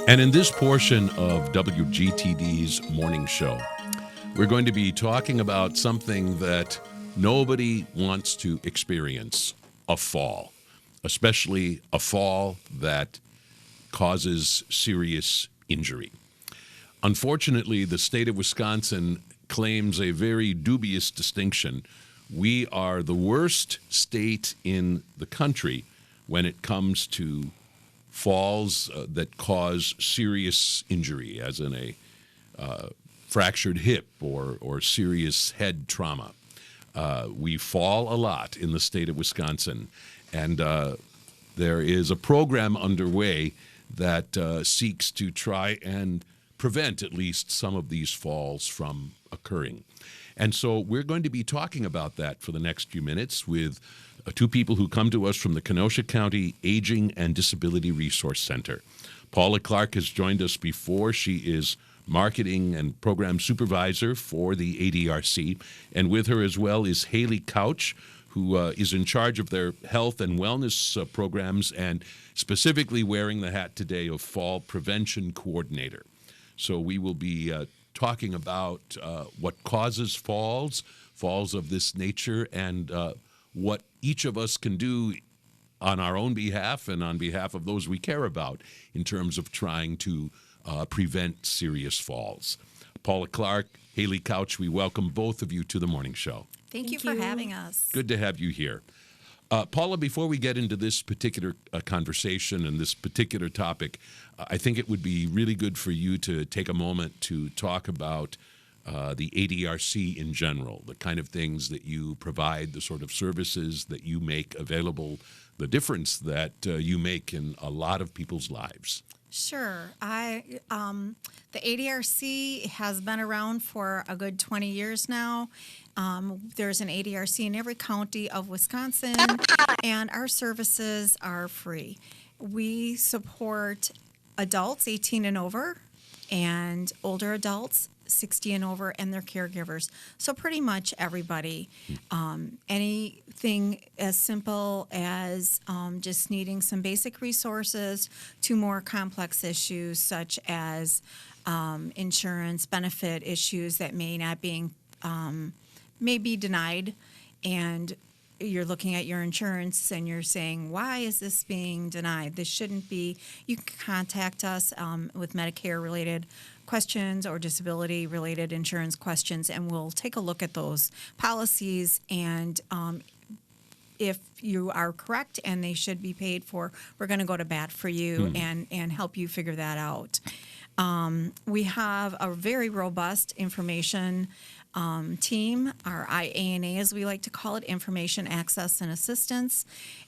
And in this portion of WGTD's morning show, we're going to be talking about something that nobody wants to experience, a fall, especially a fall that causes serious injury. Unfortunately, the state of Wisconsin claims a very dubious distinction. We are the worst state in the country when it comes to falls that cause serious injury, as in a fractured hip or serious head trauma. We fall a lot in the state of Wisconsin, and there is a program underway that seeks to try and prevent at least some of these falls from occurring. And so we're going to be talking about that for the next few minutes with two people who come to us from the Kenosha County Aging and Disability Resource Center. Paula Clark has joined us before. She is marketing and program supervisor for the ADRC. And with her as well is Haley Couch, who is in charge of their health and wellness programs and specifically wearing the hat today of fall prevention coordinator. So we will be talking about what causes falls of this nature, and what each of us can do on our own behalf and on behalf of those we care about in terms of trying to prevent serious falls. Paula Clark, Haley Couch, we welcome both of you to the morning show. Thank you for having us. Good to have you here. Paula, before we get into this particular conversation and this particular topic, I think it would be really good for you to take a moment to talk about the ADRC in general, the kind of things that you provide, the sort of services that you make available, the difference that you make in a lot of people's lives. Sure. The ADRC has been around for a good 20 years now. There's an ADRC in every county of Wisconsin, and our services are free. We support adults 18 and over and older adults 60 and over and their caregivers. So pretty much everybody. Anything as simple as just needing some basic resources to more complex issues such as insurance benefit issues that may be denied, and you're looking at your insurance and you're saying, why is this being denied? This shouldn't be. You can contact us with Medicare-related questions or disability-related insurance questions, and we'll take a look at those policies, and if you are correct and they should be paid for, we're going to go to bat for you and help you figure that out. We have a very robust information team, our IANA, as we like to call it, Information Access and Assistance,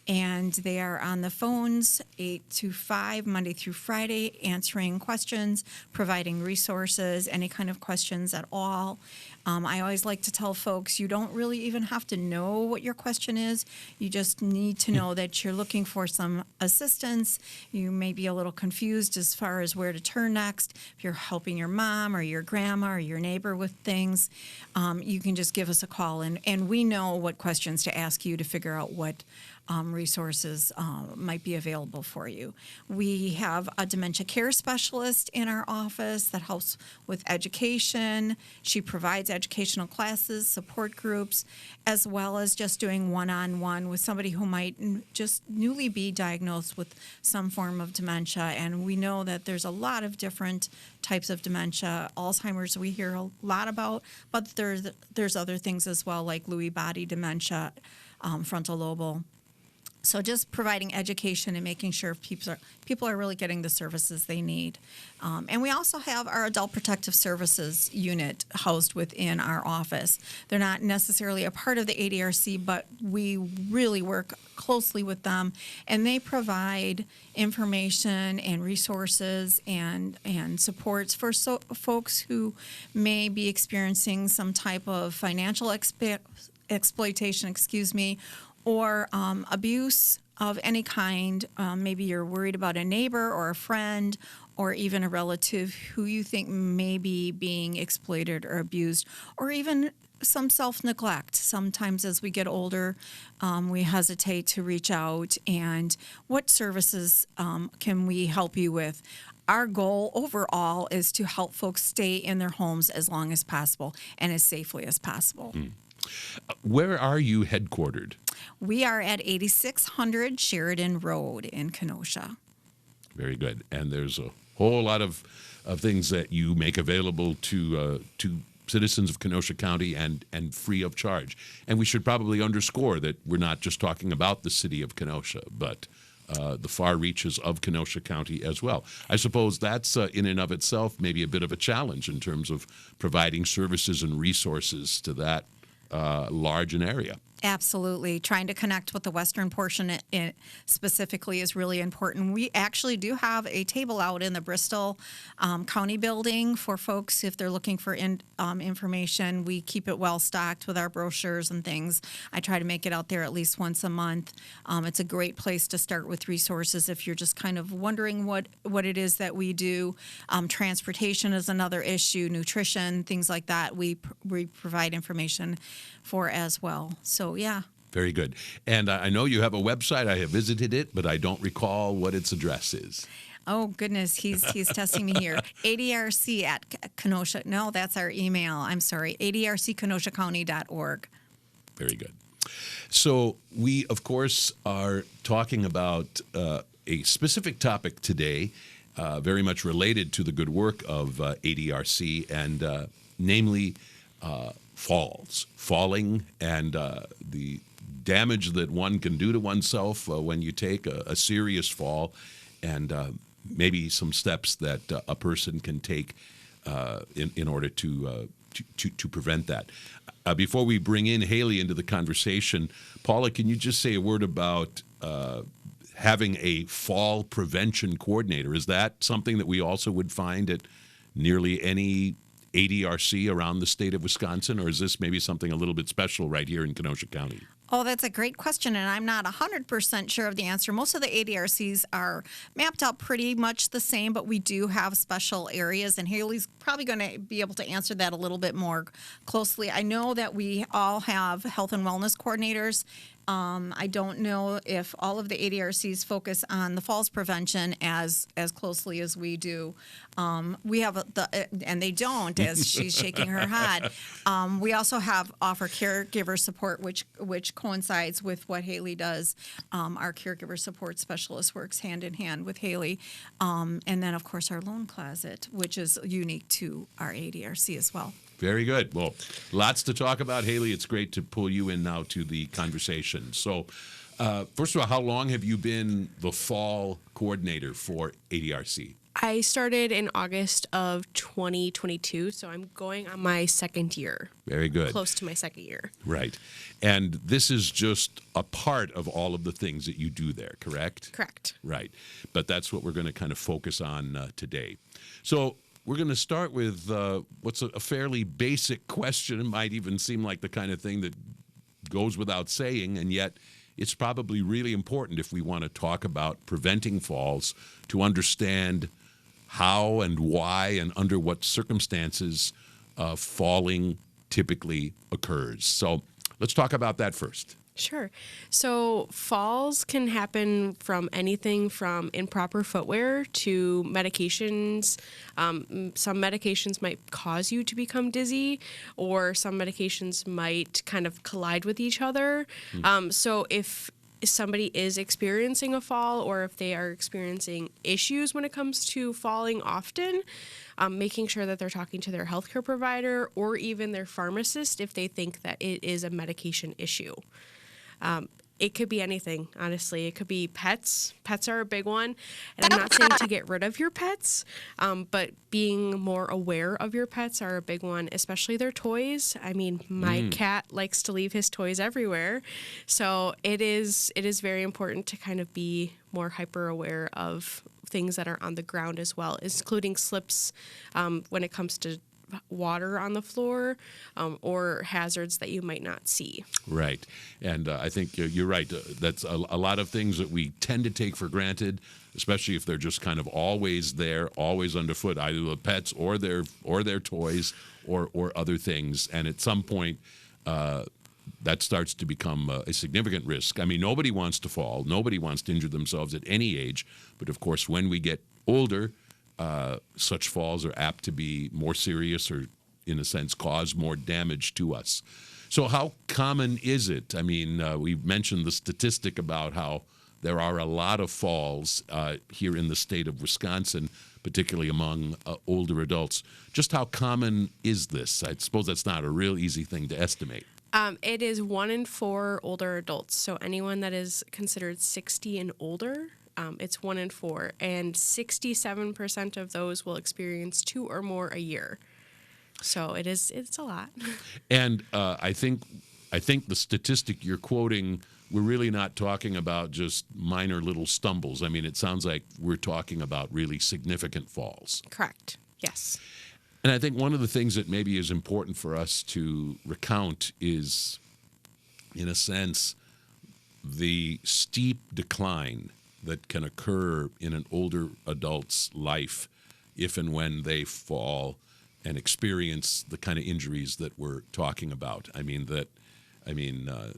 and they are on the phones 8 to 5, Monday through Friday, answering questions, providing resources, any kind of questions at all. I always like to tell folks you don't really even have to know what your question is. You just need to know that you're looking for some assistance. You may be a little confused as far as where to turn next. If you're helping your mom or your grandma or your neighbor with things, you can just give us a call, and we know what questions to ask you to figure out what resources might be available for you. We have a dementia care specialist in our office that helps with education. She provides educational classes, support groups, as well as just doing one-on-one with somebody who might just newly be diagnosed with some form of dementia. And we know that there's a lot of different types of dementia. Alzheimer's we hear a lot about, but there's other things as well, like Lewy body dementia, frontal lobal. So just providing education and making sure people are really getting the services they need. And we also have our Adult Protective Services unit housed within our office. They're not necessarily a part of the ADRC, but we really work closely with them, and they provide information and resources and supports for folks who may be experiencing some type of financial exploitation, or abuse of any kind. Maybe you're worried about a neighbor or a friend or even a relative who you think may be being exploited or abused, or even some self-neglect. Sometimes as we get older, we hesitate to reach out. And what services can we help you with? Our goal overall is to help folks stay in their homes as long as possible and as safely as possible. Where are you headquartered? We are at 8600 Sheridan Road in Kenosha. Very good. And there's a whole lot of things that you make available to citizens of Kenosha County and free of charge. And we should probably underscore that we're not just talking about the city of Kenosha, but the far reaches of Kenosha County as well. I suppose that's in and of itself maybe a bit of a challenge in terms of providing services and resources to that large an area. Absolutely. Trying to connect with the western portion specifically is really important. We actually do have a table out in the Bristol County building for folks if they're looking for information. We keep it well stocked with our brochures and things. I try to make it out there at least once a month. It's a great place to start with resources if you're just kind of wondering what it is that we do. Transportation is another issue, nutrition, things like that. We provide information for as well. So, yeah. Very good. And I know you have a website. I have visited it, but I don't recall what its address is. Oh, goodness. He's testing me here. ADRC at Kenosha. No, that's our email. I'm sorry. ADRCKenoshaCounty.org. Very good. So we, of course, are talking about a specific topic today, very much related to the good work of ADRC, and namely falling, and the damage that one can do to oneself when you take a serious fall, and maybe some steps that a person can take in order to prevent that. Before we bring in Haley into the conversation, Paula, can you just say a word about having a fall prevention coordinator? Is that something that we also would find at nearly any ADRC around the state of Wisconsin, or is this maybe something a little bit special right here in Kenosha County? Oh, that's a great question, and I'm not 100% sure of the answer. Most of the ADRCs are mapped out pretty much the same, but we do have special areas, and Haley's probably going to be able to answer that a little bit more closely. I know that we all have health and wellness coordinators. I don't know if all of the ADRCs focus on the falls prevention as closely as we do. We have and they don't, as she's shaking her head. We also offer caregiver support, which coincides with what Haley does. Our caregiver support specialist works hand in hand with Haley, and then of course our loan closet, which is unique to our ADRC as well. Very good. Well, lots to talk about, Haley. It's great to pull you in now to the conversation. So, first of all, how long have you been the fall coordinator for ADRC? I started in August of 2022, so I'm going on my second year. Very good. Close to my second year. Right. And this is just a part of all of the things that you do there, correct? Correct. Right. But that's what we're going to kind of focus on today. So, we're going to start with what's a fairly basic question. It might even seem like the kind of thing that goes without saying, and yet it's probably really important if we want to talk about preventing falls to understand how and why and under what circumstances falling typically occurs. So let's talk about that first. Sure. So falls can happen from anything from improper footwear to medications. Some medications might cause you to become dizzy, or some medications might kind of collide with each other. So if somebody is experiencing a fall, or if they are experiencing issues when it comes to falling often, making sure that they're talking to their healthcare provider or even their pharmacist if they think that it is a medication issue. It could be anything, honestly. It could be pets. Pets are a big one. And I'm not saying to get rid of your pets, but being more aware of your pets are a big one, especially their toys. I mean, my cat likes to leave his toys everywhere. So it is very important to kind of be more hyper aware of things that are on the ground as well, including slips when it comes to water on the floor or hazards that you might not see. Right. And I think you're right. That's a lot of things that we tend to take for granted, especially if they're just kind of always there, always underfoot, either the pets or their toys or other things. And at some point, that starts to become a significant risk. I mean, nobody wants to fall. Nobody wants to injure themselves at any age. But of course, when we get older, such falls are apt to be more serious or, in a sense, cause more damage to us. So how common is it? I mean, we mentioned the statistic about how there are a lot of falls here in the state of Wisconsin, particularly among older adults. Just how common is this? I suppose that's not a real easy thing to estimate. It is 1 in 4 older adults. So anyone that is considered 60 and older, it's 1 in 4. And 67% of those will experience 2 or more a year. So it's a lot. And I think the statistic you're quoting, we're really not talking about just minor little stumbles. I mean, it sounds like we're talking about really significant falls. Correct. Yes. And I think one of the things that maybe is important for us to recount is, in a sense, the steep decline that can occur in an older adult's life if and when they fall and experience the kind of injuries that we're talking about. I mean,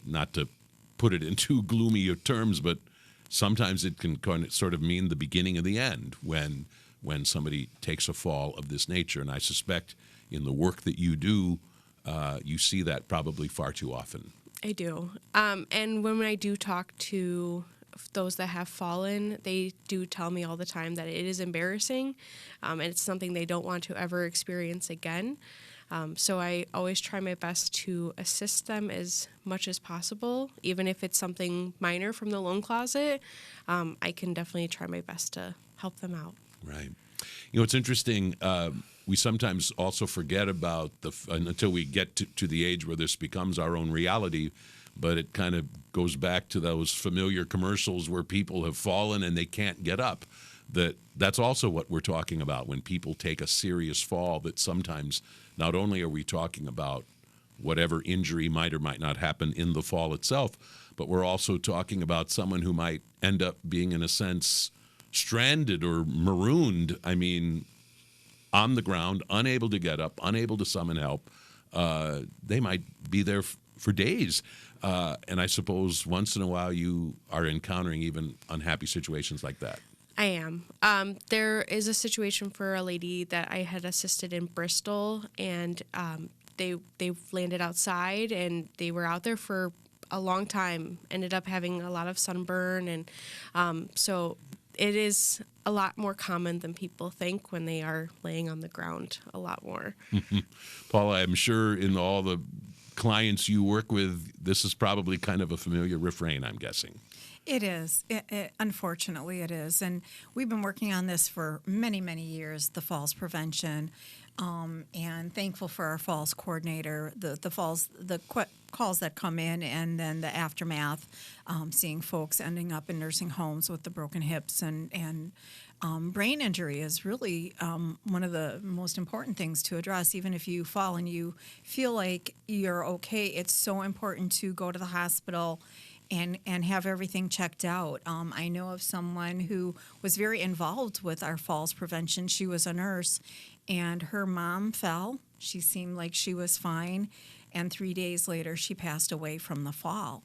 not to put it in too gloomy of terms, but sometimes it can kind of sort of mean the beginning of the end when somebody takes a fall of this nature. And I suspect in the work that you do, you see that probably far too often. I do. And when I do talk to those that have fallen, they do tell me all the time that it is embarrassing, and it's something they don't want to ever experience again. So I always try my best to assist them as much as possible, even if it's something minor from the loan closet. I can definitely try my best to help them out. Right. You know, it's interesting. We sometimes also forget about until we get to the age where this becomes our own reality. But it kind of goes back to those familiar commercials where people have fallen and they can't get up. That's also what we're talking about when people take a serious fall, that sometimes not only are we talking about whatever injury might or might not happen in the fall itself, but we're also talking about someone who might end up being, in a sense, stranded or marooned, I mean, on the ground, unable to get up, unable to summon help. They might be there for days. And I suppose once in a while you are encountering even unhappy situations like that. I am. There is a situation for a lady that I had assisted in Bristol, and they landed outside, and they were out there for a long time, ended up having a lot of sunburn, and so it is a lot more common than people think when they are laying on the ground, a lot more. Paula, I'm sure in all the clients you work with, this is probably kind of a familiar refrain, I'm guessing. It is. Unfortunately, it is. And we've been working on this for many, many years, the falls prevention, and thankful for our falls coordinator, the calls that come in, and then the aftermath, seeing folks ending up in nursing homes with the broken hips and brain injury is really one of the most important things to address. Even if you fall and you feel like you're okay, it's so important to go to the hospital and have everything checked out. I know of someone who was very involved with our falls prevention. She was a nurse, and her mom fell. She seemed like she was fine, and 3 days later, she passed away from the fall.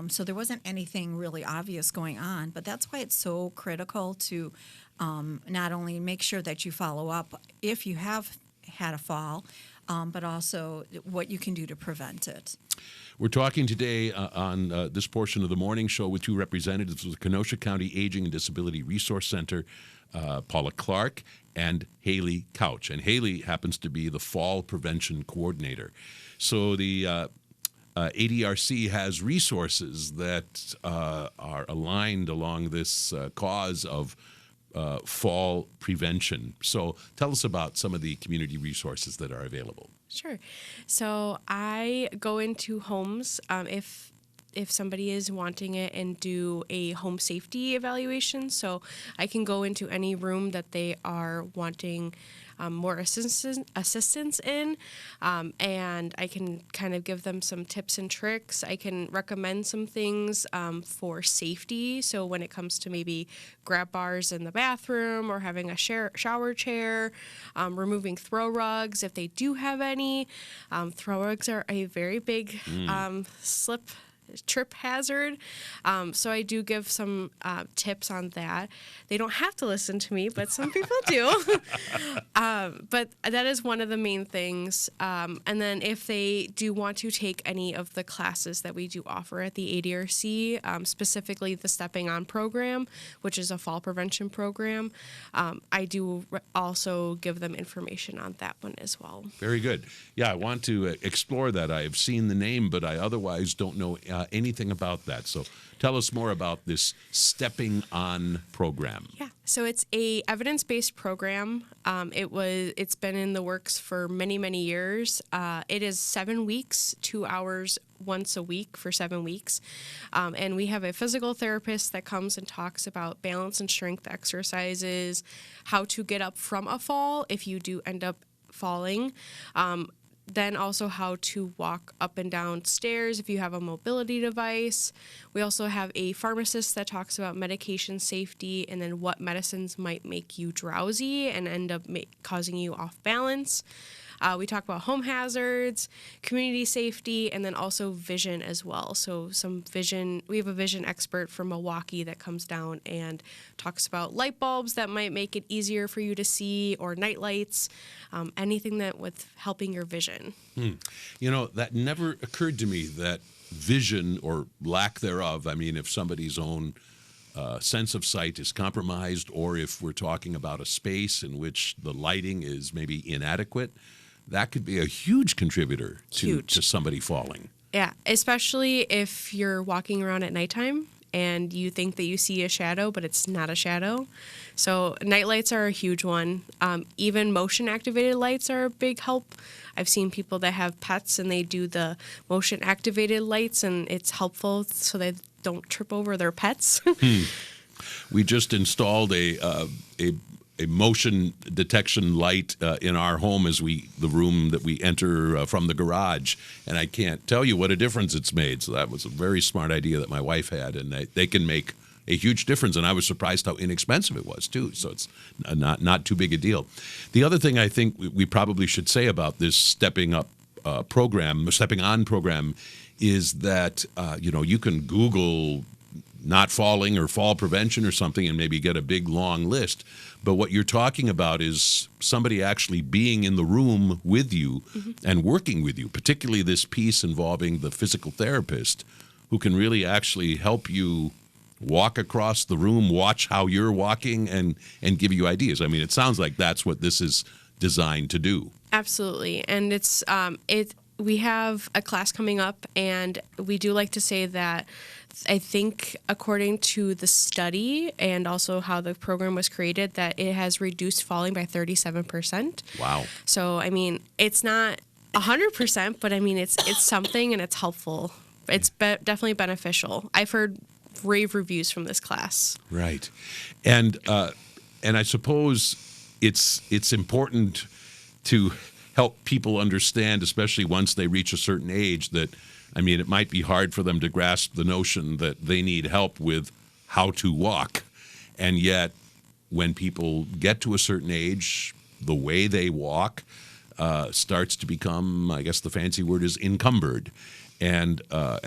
So there wasn't anything really obvious going on, but that's why it's so critical to not only make sure that you follow up if you have had a fall, but also what you can do to prevent it. We're talking today on this portion of the morning show with two representatives of the Kenosha County Aging and Disability Resource Center, Paula Clark and Haley Couch. And Haley happens to be the fall prevention coordinator. So the ADRC has resources that are aligned along this cause of fall prevention. So tell us about some of the community resources that are available. Sure. So I go into homes if if somebody is wanting it and do a home safety evaluation. So I can go into any room that they are wanting more assistance in, and I can kind of give them some tips and tricks. I can recommend some things for safety. So when it comes to maybe grab bars in the bathroom or having a shower chair, removing throw rugs if they do have any. Throw rugs are a very big trip hazard. So I do give some tips on that. They don't have to listen to me, but some people do. But that is one of the main things. And then if they do want to take any of the classes that we do offer at the ADRC, specifically the Stepping On program, which is a fall prevention program, I do also give them information on that one as well. Very good. Yeah, I want to explore that. I've seen the name, but I otherwise don't know anything about that. So tell us more about this Stepping On program. Yeah, so it's a evidence-based program. It's been in the works for many years. It is 7 weeks, 2 hours once a week for 7 weeks. And we have a physical therapist that comes and talks about balance and strength exercises, how to get up from a fall if you do end up falling. Then also how to walk up and down stairs if you have a mobility device. We also have a pharmacist that talks about medication safety and then what medicines might make you drowsy and end up causing you off balance. We talk about home hazards, community safety, and then also vision as well. So some vision, we have a vision expert from Milwaukee that comes down and talks about light bulbs that might make it easier for you to see, or night lights, anything that with helping your vision. You know, that never occurred to me, that vision or lack thereof, I mean, if somebody's own sense of sight is compromised, or if we're talking about a space in which the lighting is maybe inadequate, that could be a huge contributor to somebody falling. Yeah, especially if you're walking around at nighttime and you think that you see a shadow, but it's not a shadow. So night lights are a huge one. Even motion-activated lights are a big help. I've seen people that have pets and they do the motion-activated lights, and it's helpful so they don't trip over their pets. We just installed a motion detection light in our home as the room that we enter from the garage, and I can't tell you what a difference it's made. So that was a very smart idea that my wife had, and they can make a huge difference, and I was surprised how inexpensive it was too. So it's not too big a deal. The other thing I think we probably should say about this Stepping On program is that you can Google not falling or fall prevention or something and maybe get a big long list. But what you're talking about is somebody actually being in the room with you and working with you, particularly this piece involving the physical therapist, who can really actually help you walk across the room, watch how you're walking, and give you ideas. I mean, it sounds like that's what this is designed to do. Absolutely. And it's we have a class coming up, and we do like to say that I think according to the study and also how the program was created, that it has reduced falling by 37%. Wow. So, I mean, it's not 100%, but I mean, it's something, and it's helpful. It's definitely beneficial. I've heard rave reviews from this class. Right. And I suppose it's important to help people understand, especially once they reach a certain age, that, I mean, it might be hard for them to grasp the notion that they need help with how to walk. And yet, when people get to a certain age, the way they walk starts to become, I guess the fancy word is, encumbered. And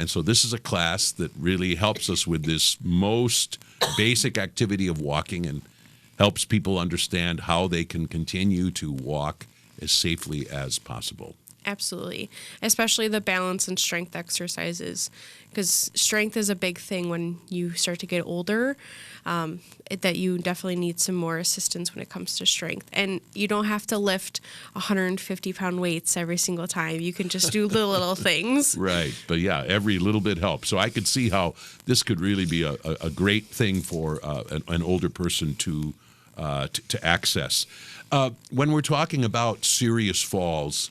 so this is a class that really helps us with this most basic activity of walking and helps people understand how they can continue to walk as safely as possible. Absolutely. Especially the balance and strength exercises, because strength is a big thing when you start to get older, that you definitely need some more assistance when it comes to strength. And you don't have to lift 150-pound weights every single time. You can just do the little things. Right. But yeah, every little bit helps. So I could see how this could really be a great thing for an older person to access. When we're talking about serious falls,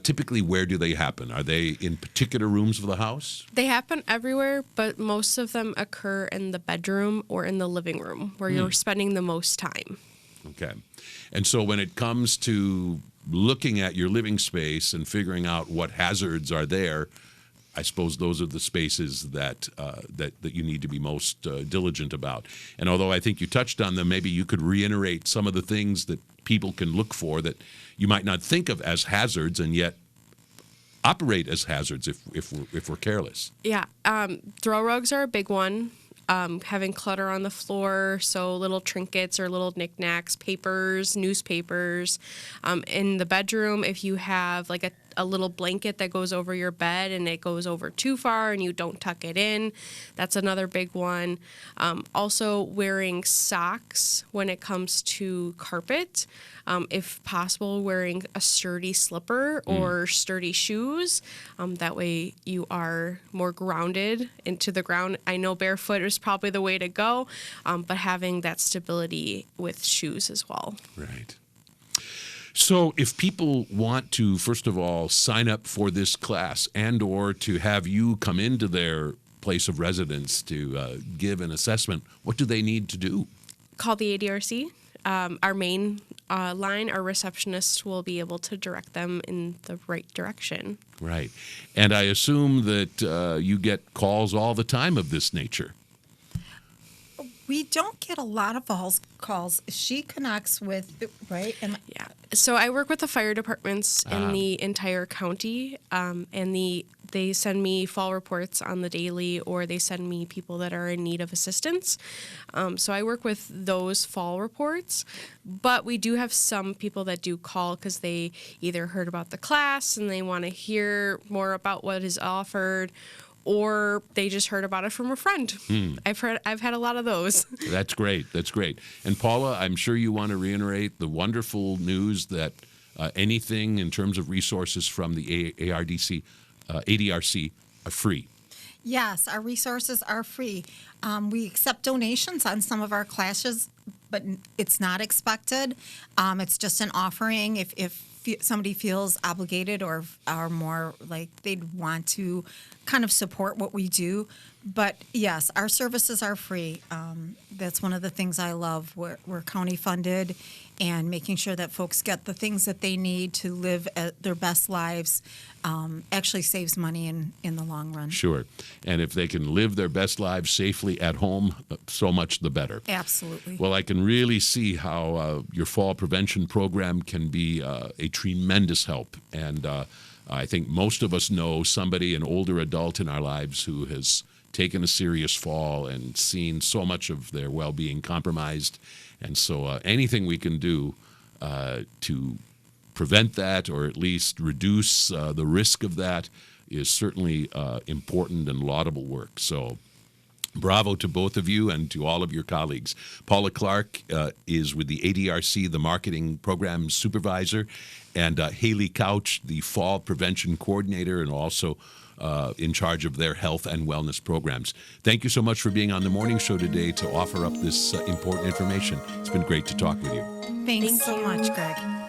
Typically, where do they happen? Are they in particular rooms of the house? They happen everywhere, but most of them occur in the bedroom or in the living room where you're spending the most time. Okay. And so when it comes to looking at your living space and figuring out what hazards are there, I suppose those are the spaces that you need to be most diligent about. And although I think you touched on them, maybe you could reiterate some of the things that people can look for that you might not think of as hazards and yet operate as hazards if we're careless. Yeah, throw rugs are a big one. Having clutter on the floor, so little trinkets or little knickknacks, papers, newspapers. In the bedroom, if you have like a little blanket that goes over your bed and it goes over too far and you don't tuck it in, that's another big one. Also wearing socks when it comes to carpet. If possible, wearing a sturdy slipper or sturdy shoes. That way you are more grounded into the ground. I know barefoot is probably the way to go, but having that stability with shoes as well. Right. So if people want to, first of all, sign up for this class and or to have you come into their place of residence to give an assessment, what do they need to do? Call the ADRC. Our main line, our receptionist will be able to direct them in the right direction. Right. And I assume that you get calls all the time of this nature. We don't get a lot of calls. She connects with, right? Yeah. So I work with the fire departments in the entire county, and they send me fall reports on the daily, or they send me people that are in need of assistance. So I work with those fall reports, but we do have some people that do call because they either heard about the class and they want to hear more about what is offered, or they just heard about it from a friend. I've had a lot of those. That's great. That's great. And Paula, I'm sure you want to reiterate the wonderful news that anything in terms of resources from the ADRC are free. Yes, our resources are free. We accept donations on some of our classes, but it's not expected. It's just an offering if somebody feels obligated or are more like they'd want to kind of support what we do. But yes, our services are free. That's one of the things I love. We're county funded, and making sure that folks get the things that they need to live their best lives actually saves money in the long run. Sure. And if they can live their best lives safely at home, so much the better. Absolutely. Well, I can really see how your fall prevention program can be a tremendous help. And I think most of us know somebody, an older adult in our lives, who has taken a serious fall and seen so much of their well-being compromised. And so anything we can do to prevent that, or at least reduce the risk of that, is certainly important and laudable work. So bravo to both of you and to all of your colleagues. Paula Clark is with the ADRC, the Marketing Program Supervisor, and Haley Couch, the Fall Prevention Coordinator, and also in charge of their health and wellness programs. Thank you so much for being on the morning show today to offer up this important information. It's been great to talk with you. Thanks so much, Greg.